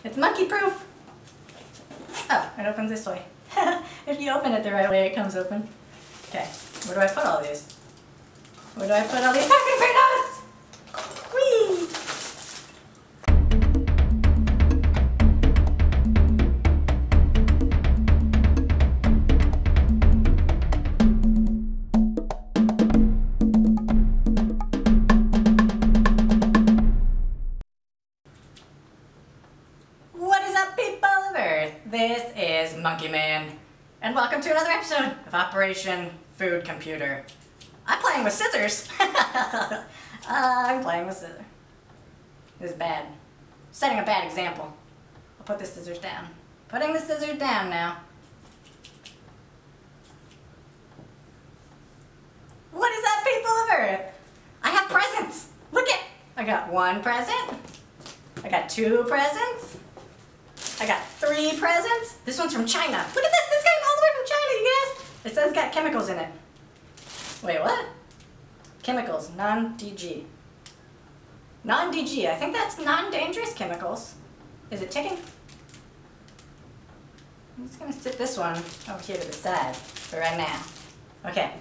It's monkey proof. Oh, it opens this way. If you open it the right way, it comes open. Okay, where do I put all these? Where do I put all these packing potatoes? Whee! What is up, people of Earth? This is Monkey Man, and welcome to another episode of Operation Food Computer. I'm playing with scissors. I'm playing with scissors. This is bad. Setting a bad example. I'll put the scissors down. Putting the scissors down now. What is up, people of Earth? I have presents. Look it. I got one present. I got two presents. I got three presents. This one's from China. Look at this. This came all the way from China, you guys. It says it's got chemicals in it. Wait, what? Chemicals, non-DG. Non-DG, I think that's non-dangerous chemicals. Is it ticking? I'm just gonna sit this one over here to the side for right now. Okay.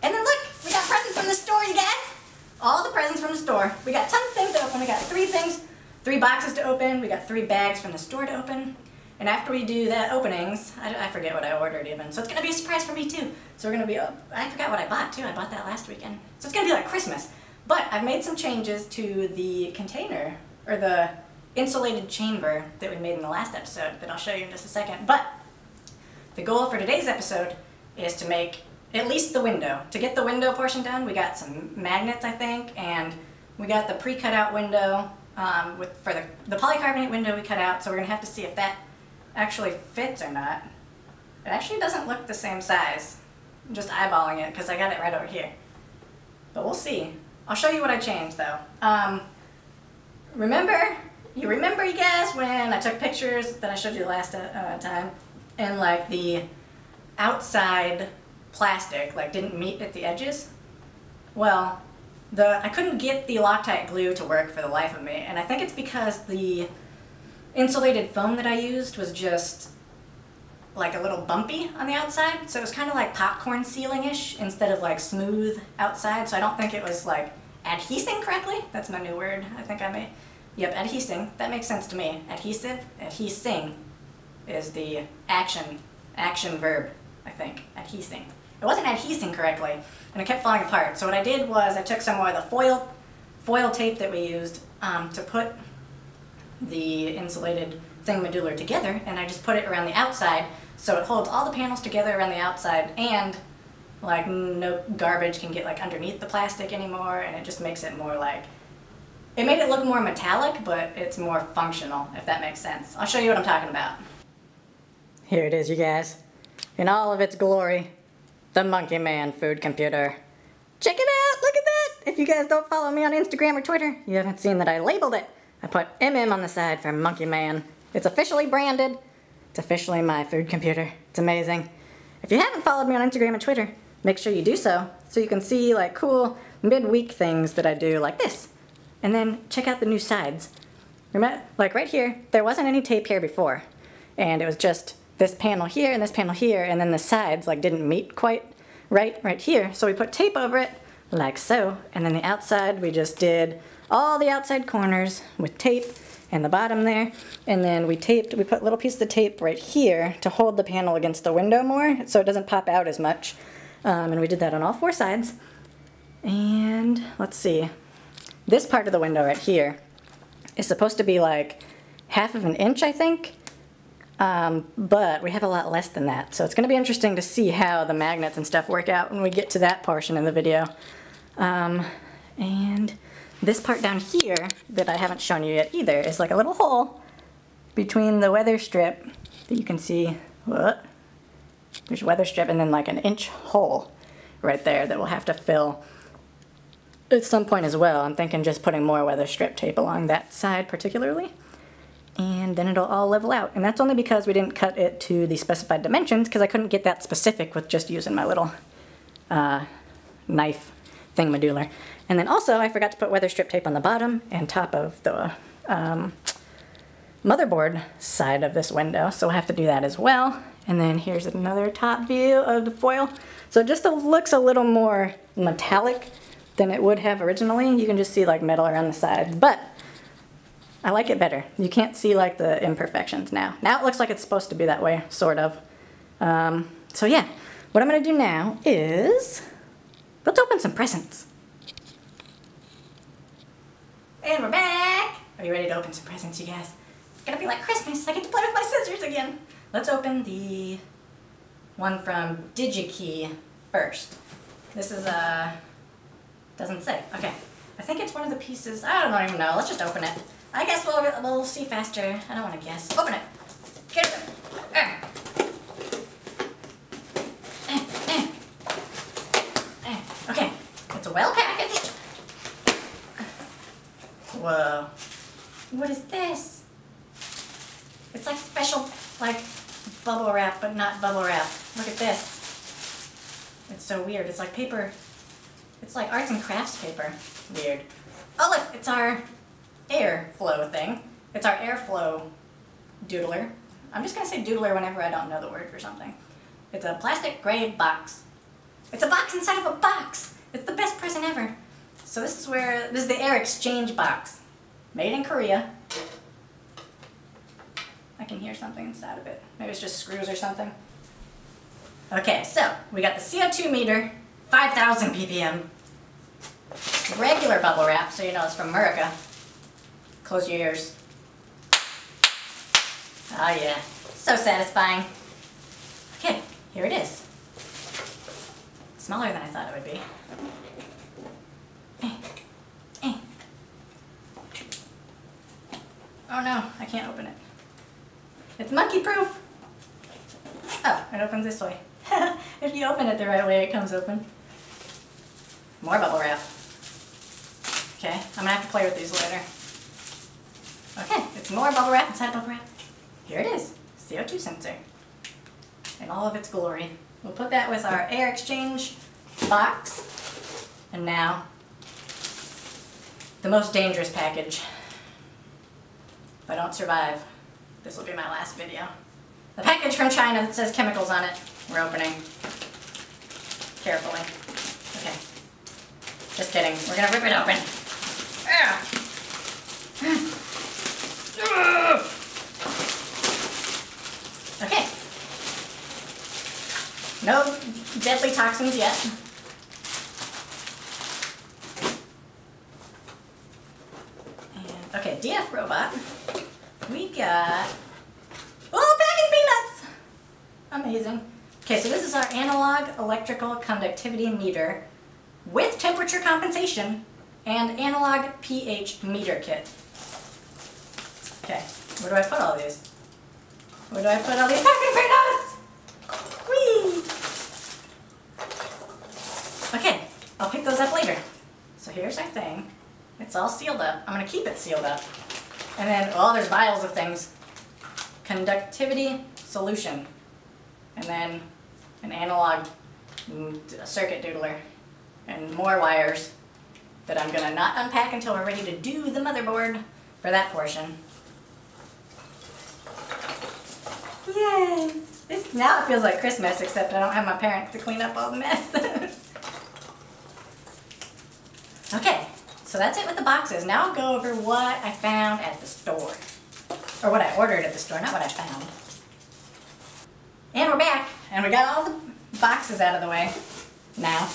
And then look, we got presents from the store, you guys. All the presents from the store. We got tons of things to open. We got three boxes to open. We got 3 bags from the store to open. And after we do that openings, I forget what I ordered even. So it's going to be a surprise for me too. So we're going to be, I forgot what I bought too. I bought that last weekend. So it's going to be like Christmas. But I've made some changes to the container, or the insulated chamber that we made in the last episode that I'll show you in just a second. But the goal for today's episode is to make at least the window. To get the window portion done, we got some magnets, I think, and we got the pre-cut out window for the polycarbonate window we cut out. So we're going to have to see if that actually fits or not. It actually doesn't look the same size. I'm just eyeballing it because I got it right over here. But we'll see. I'll show you what I changed though. Remember you guys when I took pictures that I showed you the last time, and like the outside plastic like didn't meet at the edges? Well, I couldn't get the Loctite glue to work for the life of me, and I think it's because the insulated foam that I used was just like a little bumpy on the outside, so it was kind of like popcorn sealing-ish instead of like smooth outside, so I don't think it was like adhesing correctly. That's my new word I think I made. Yep, adhesing. That makes sense to me. Adhesive, adhesing is the action verb, I think. Adhesing. It wasn't adhesing correctly, and it kept falling apart, so what I did was I took some more of the foil tape that we used to put the insulated thingamadoodler together, and I just put it around the outside so it holds all the panels together around the outside, and like no garbage can get like underneath the plastic anymore, and it just makes it more like, it made it look more metallic, but it's more functional, if that makes sense. I'll show you what I'm talking about. Here it is, you guys, in all of its glory, the Monkey Man food computer. Check it out, look at that! If you guys don't follow me on Instagram or Twitter, you haven't seen that I labeled it. I put MM on the side for Monkey Man. It's officially branded. It's officially my food computer. It's amazing. If you haven't followed me on Instagram and Twitter, make sure you do so you can see like cool mid-week things that I do like this. And then check out the new sides. Remember, like right here, there wasn't any tape here before. And it was just this panel here and this panel here, and then the sides like didn't meet quite right here. So we put tape over it like so, and then the outside we just did all the outside corners with tape and the bottom there, and then we put little pieces of tape right here to hold the panel against the window more so it doesn't pop out as much, and we did that on all 4 sides. And let's see, this part of the window right here is supposed to be like 1/2 of an inch, I think, but we have a lot less than that, so it's going to be interesting to see how the magnets and stuff work out when we get to that portion in the video. And this part down here that I haven't shown you yet either is like a little hole between the weather strip that you can see. What? There's weather strip and then like an inch hole right there that we'll have to fill at some point as well. I'm thinking just putting more weather strip tape along that side particularly, and then it'll all level out. And that's only because we didn't cut it to the specified dimensions, because I couldn't get that specific with just using my little knife thingamadoodler. And then also I forgot to put weather strip tape on the bottom and top of the motherboard side of this window, so we'll have to do that as well. And then here's another top view of the foil. So it just looks a little more metallic than it would have originally. You can just see like metal around the side, but I like it better. You can't see like the imperfections now. Now it looks like it's supposed to be that way, sort of. So yeah, what I'm gonna do now is, let's open some presents. And we're back! Are you ready to open some presents, you guys? It's gonna be like Christmas. I get to play with my scissors again. Let's open the one from DigiKey first. This is doesn't say. Okay. I think it's one of the pieces. I don't even know. Let's just open it. I guess we'll see faster. I don't want to guess. Open it. Get it. Okay. It's well packaged. Whoa. What is this? It's like special, like, bubble wrap, but not bubble wrap. Look at this. It's so weird. It's like paper. It's like arts and crafts paper. Weird. Oh look, it's our airflow thing. It's our airflow doodler. I'm just gonna say doodler whenever I don't know the word for something. It's a plastic gray box. It's a box inside of a box. It's the best present ever. So this is the air exchange box. Made in Korea. I can hear something inside of it. Maybe it's just screws or something. Okay, so we got the CO2 meter, 5,000 ppm. Regular bubble wrap, so you know it's from America. Close your ears. Oh yeah, so satisfying. Okay, here it is. Smaller than I thought it would be. Oh no, I can't open it. It's monkey proof. Oh, it opens this way. If you open it the right way, it comes open. More bubble wrap. Okay, I'm gonna have to play with these later. Okay, it's more bubble wrap inside bubble wrap. Here it is, CO2 sensor. In all of its glory. We'll put that with our air exchange box. And now, the most dangerous package. If I don't survive, this will be my last video. The package from China that says chemicals on it, we're opening. Carefully. Okay. Just kidding. We're gonna rip it open. Okay. No deadly toxins yet. And, okay, DF robot. We got... oh, packing peanuts! Amazing. Okay, so this is our analog electrical conductivity meter with temperature compensation and analog pH meter kit. Okay, where do I put all these? Where do I put all these packing peanuts? Whee! Okay, I'll pick those up later. So here's our thing. It's all sealed up. I'm gonna keep it sealed up. And then, oh, there's vials of things. Conductivity solution. And then an analog circuit doodler. And more wires that I'm gonna not unpack until we're ready to do the motherboard for that portion. Yay! Now it feels like Christmas, except I don't have my parents to clean up all the mess. Okay, so that's it with the boxes. Now I'll go over what I found at the store. Or what I ordered at the store, not what I found. And we're back, and we got all the boxes out of the way now.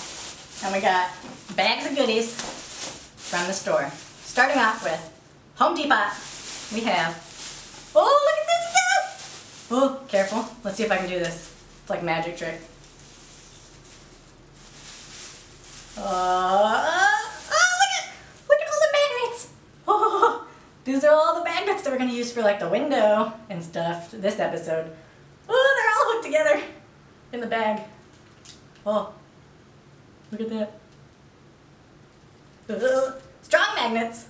And we got bags of goodies from the store. Starting off with Home Depot. We have, oh, look at this stuff! Oh, careful. Let's see if I can do this. It's like a magic trick. Look at all the magnets! Oh, these are all the magnets that we're going to use for like the window and stuff this episode. Oh, they're all hooked together in the bag. Oh, look at that. Strong magnets.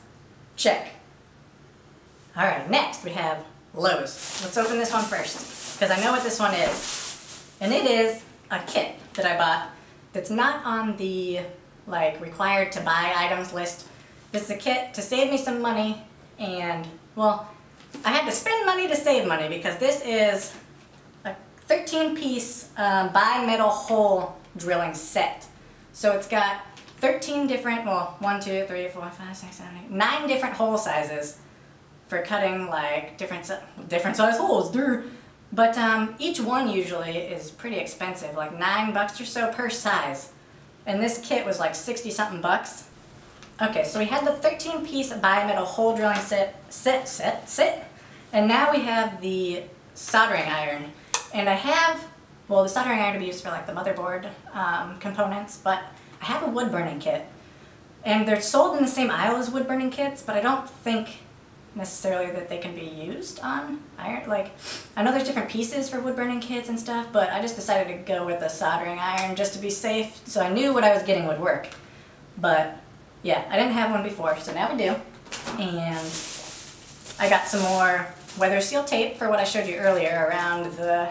Check. Alright, next we have Lowe's. Let's open this one first, because I know what this one is. And it is a kit that I bought that's not on the like required to buy items list. This is a kit to save me some money and, well, I had to spend money to save money because this is a 13-piece bi-metal hole drilling set. So it's got 13 different, well, 1, 2, 3, 4, 5, 6, 7, 8, 9 different hole sizes for cutting like different size holes. But each one usually is pretty expensive, like $9 or so per size. And this kit was like 60 something bucks. Okay, so we had the 13-piece bi-metal hole drilling set, and now we have the soldering iron. And I have, well, the soldering iron to be used for like the motherboard components, but I have a wood burning kit. And they're sold in the same aisle as wood burning kits, but I don't think necessarily that they can be used on iron. Like, I know there's different pieces for wood burning kits and stuff, but I just decided to go with the soldering iron just to be safe, so I knew what I was getting would work. But yeah, I didn't have one before, so now we do. And I got some more weather seal tape for what I showed you earlier around the,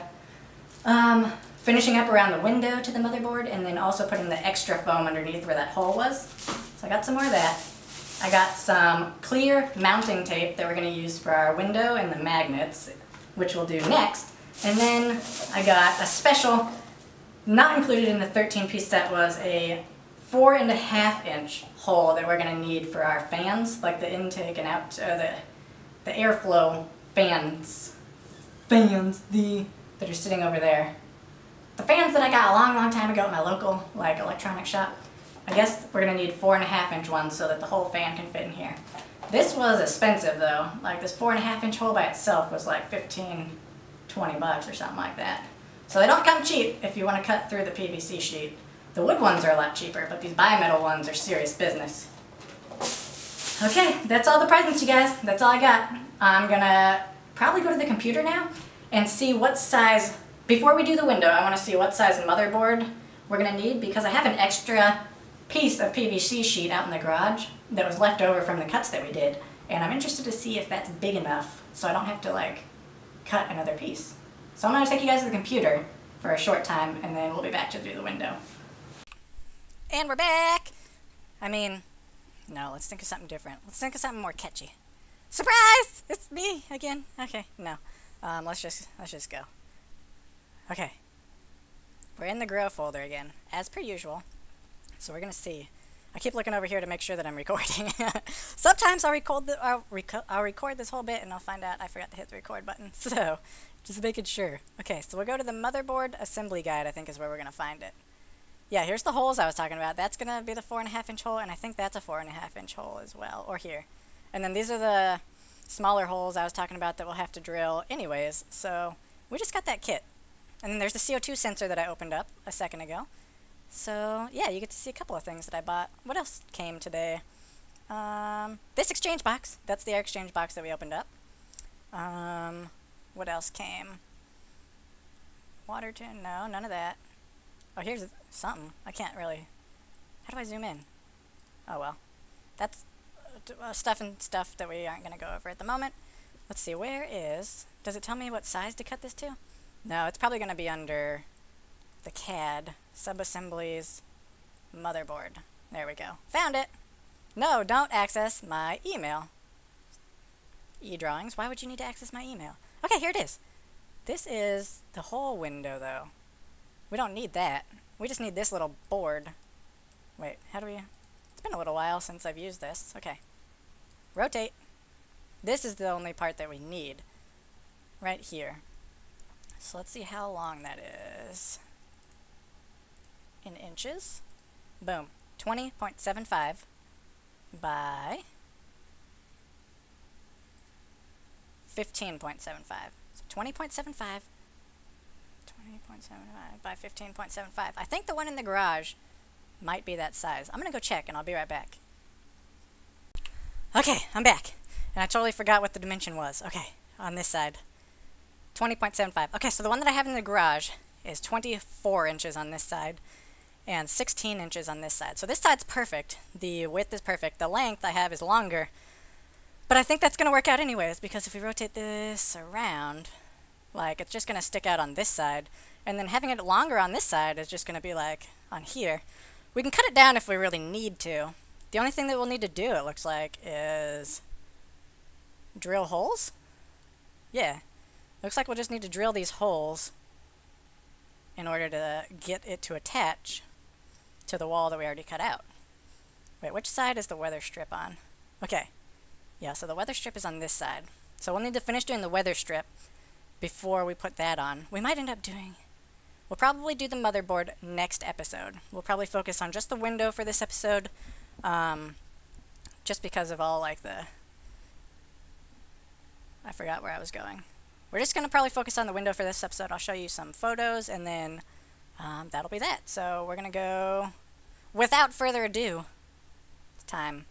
finishing up around the window to the motherboard, and then also putting the extra foam underneath where that hole was. So I got some more of that. I got some clear mounting tape that we're going to use for our window and the magnets, which we'll do next. And then I got a special, not included in the 13-piece set, was a 4.5-inch hole that we're going to need for our fans, like the intake and out, the airflow fans that are sitting over there. The fans that I got a long time ago at my local like electronic shop. I guess we're going to need 4.5-inch ones so that the whole fan can fit in here. This was expensive though. Like this 4.5-inch hole by itself was like 15, 20 bucks or something like that. So they don't come cheap if you want to cut through the PVC sheet. The wood ones are a lot cheaper, but these bi-metal ones are serious business. Okay, that's all the presents, you guys. That's all I got. I'm gonna probably go to the computer now and see what size, before we do the window, I want to see what size motherboard we're gonna need, because I have an extra piece of PVC sheet out in the garage that was left over from the cuts that we did, and I'm interested to see if that's big enough so I don't have to like cut another piece. So I'm gonna take you guys to the computer for a short time, and then we'll be back to do the window. And we're back! I mean, no, let's think of something different. Let's think of something more catchy. Surprise! It's me again. Okay, no. Let's just go. Okay. We're in the grow folder again, as per usual. So we're gonna see. I keep looking over here to make sure that I'm recording. Sometimes I'll record this whole bit and I'll find out I forgot to hit the record button. So, just making sure. Okay, so we'll go to the motherboard assembly guide, I think is where we're gonna find it. Yeah, here's the holes I was talking about. That's gonna be the 4.5-inch hole, and I think that's a 4.5-inch hole as well, or here. And then these are the smaller holes I was talking about that we'll have to drill anyways. So we just got that kit. And then there's the CO2 sensor that I opened up a second ago. So yeah, you get to see a couple of things that I bought. What else came today? This exchange box. That's the air exchange box that we opened up. What else came? Water tin? No, none of that. Oh, here's something. I can't really... How do I zoom in? Oh well. That's stuff that we aren't going to go over at the moment. Let's see, where is... Does it tell me what size to cut this to? No, it's probably going to be under the CAD, Subassemblies, Motherboard. There we go. Found it! No, don't access my email. E-drawings. Why would you need to access my email? Okay, here it is. This is the whole window, though. We don't need that. We just need this little board. Wait, how do we... It's been a little while since I've used this. Okay. Rotate. This is the only part that we need. Right here. So let's see how long that is. In inches. Boom. 20.75 by 15.75. So 20.75 by 15.75. I think the one in the garage might be that size. I'm gonna go check and I'll be right back. Okay, I'm back. And I totally forgot what the dimension was. Okay, on this side. 20.75. Okay, so the one that I have in the garage is 24 inches on this side and 16 inches on this side. So this side's perfect. The width is perfect. The length I have is longer. But I think that's gonna work out anyways, because if we rotate this around, like, it's just gonna stick out on this side, and then having it longer on this side is just gonna be like on here. We can cut it down if we really need to. The only thing that we'll need to do, it looks like, is drill holes. Yeah. Looks like we'll just need to drill these holes in order to get it to attach to the wall that we already cut out. Wait, which side is the weather strip on? Okay. Yeah, so the weather strip is on this side. So we'll need to finish doing the weather strip before we put that on. We might end up doing... We'll probably do the motherboard next episode. We'll probably focus on just the window for this episode, just because of all, like, the... I forgot where I was going. We're just going to probably focus on the window for this episode. I'll show you some photos, and then that'll be that. So we're going to go... Without further ado, it's time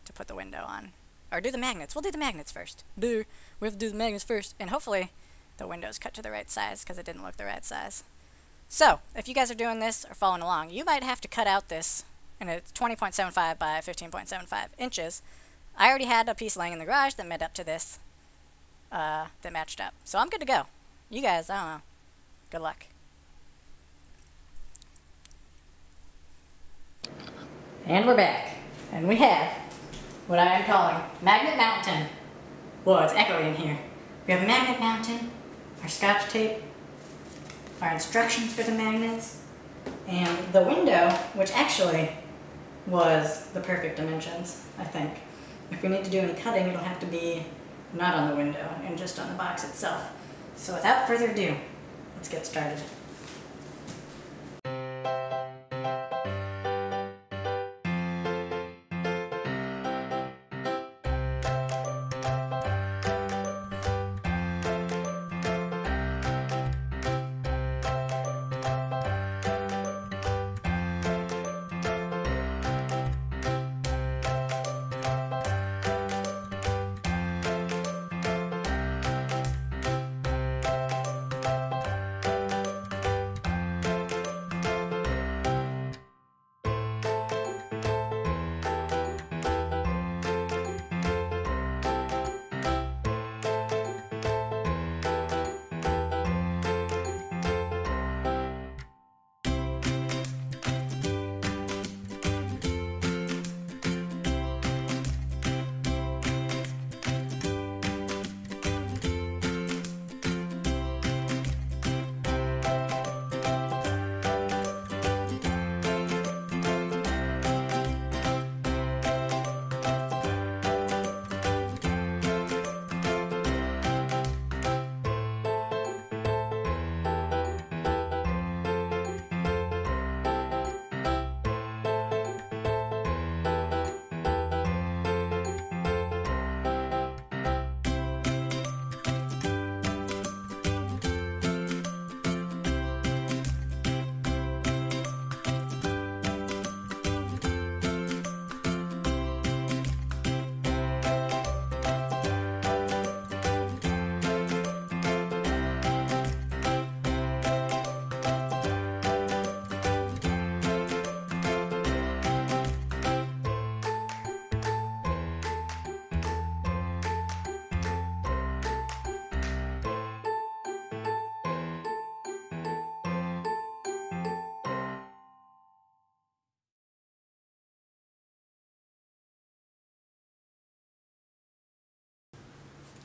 to put the window on. Or do the magnets. We'll do the magnets first. We have to do the magnets first. And hopefully the window's cut to the right size, because it didn't look the right size. So, if you guys are doing this or following along, you might have to cut out this, and it's 20.75 by 15.75 inches. I already had a piece laying in the garage that made up to this, that matched up. So I'm good to go. You guys, I don't know. Good luck. And we're back. And we have what I am calling Magnet Mountain. Whoa, it's echoey in here. We have Magnet Mountain, our scotch tape, our instructions for the magnets, and the window, which actually was the perfect dimensions, I think. If we need to do any cutting, it'll have to be not on the window and just on the box itself. So without further ado, let's get started.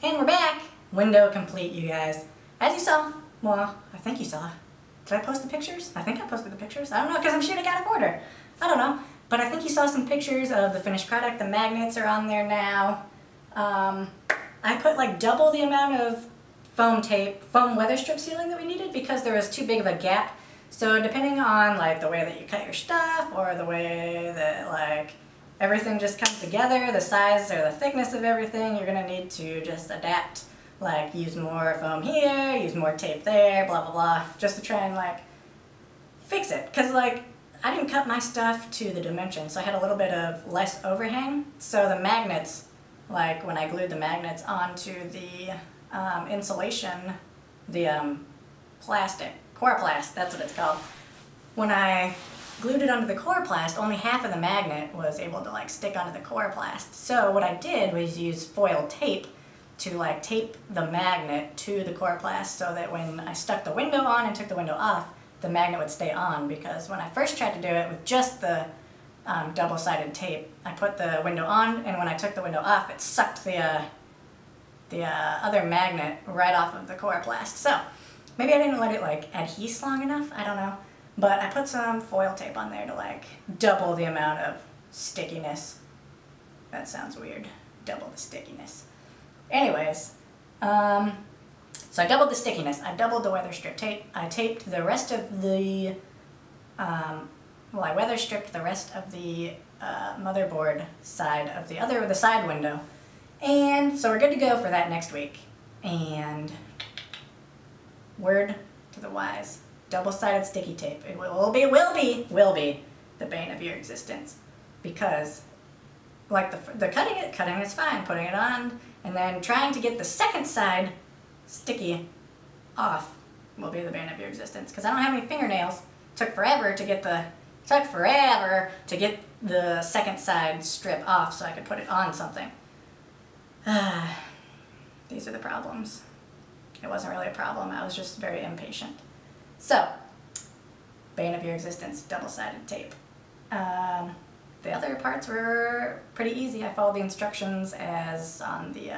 And we're back! Window complete, you guys. As you saw, well, I think you saw. Did I post the pictures? I think I posted the pictures. I don't know, because I'm shooting out of order. I don't know. But I think you saw some pictures of the finished product. The magnets are on there now. I put like double the amount of foam weather strip sealing that we needed because there was too big of a gap. So depending on like the way that you cut your stuff or the way that like everything just comes together, the size or the thickness of everything, you're gonna need to just adapt. Like use more foam here, use more tape there, blah blah blah, just to try and like fix it. Cause like I didn't cut my stuff to the dimensions, so I had a little bit of less overhang. So the magnets, like when I glued the magnets onto the insulation, the plastic, coroplast, that's what it's called. When I glued it onto the coroplast, only half of the magnet was able to like stick onto the coroplast. So what I did was use foil tape to like tape the magnet to the coroplast so that when I stuck the window on and took the window off, the magnet would stay on, because when I first tried to do it with just the double-sided tape, I put the window on, and when I took the window off, it sucked the the other magnet right off of the coroplast. So maybe I didn't let it like adhere long enough, I don't know. But I put some foil tape on there to like double the amount of stickiness. That sounds weird. Double the stickiness. Anyways, so I doubled the stickiness. I doubled the weather strip tape. I taped the rest of the, well, I weather stripped the rest of the motherboard side of the side window. And so we're good to go for that next week. And word to the wise, double-sided sticky tape. It will be the bane of your existence. Because like the cutting is fine, putting it on, and then trying to get the second side sticky off will be the bane of your existence. Because I don't have any fingernails. Took forever to get the second side strip off so I could put it on something. These are the problems. It wasn't really a problem, I was just very impatient. So, bane of your existence, double-sided tape. The other parts were pretty easy. I followed the instructions as on the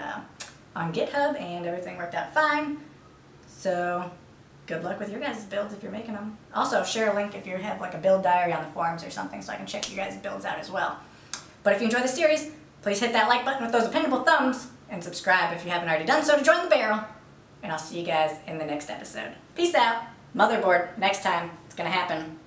on GitHub, and everything worked out fine. So, good luck with your guys' builds if you're making them. Also, share a link if you have like a build diary on the forums or something so I can check your guys' builds out as well. But if you enjoy the series, please hit that like button with those dependable thumbs, and subscribe if you haven't already done so to join the barrel. And I'll see you guys in the next episode. Peace out. Motherboard, next time. It's gonna happen.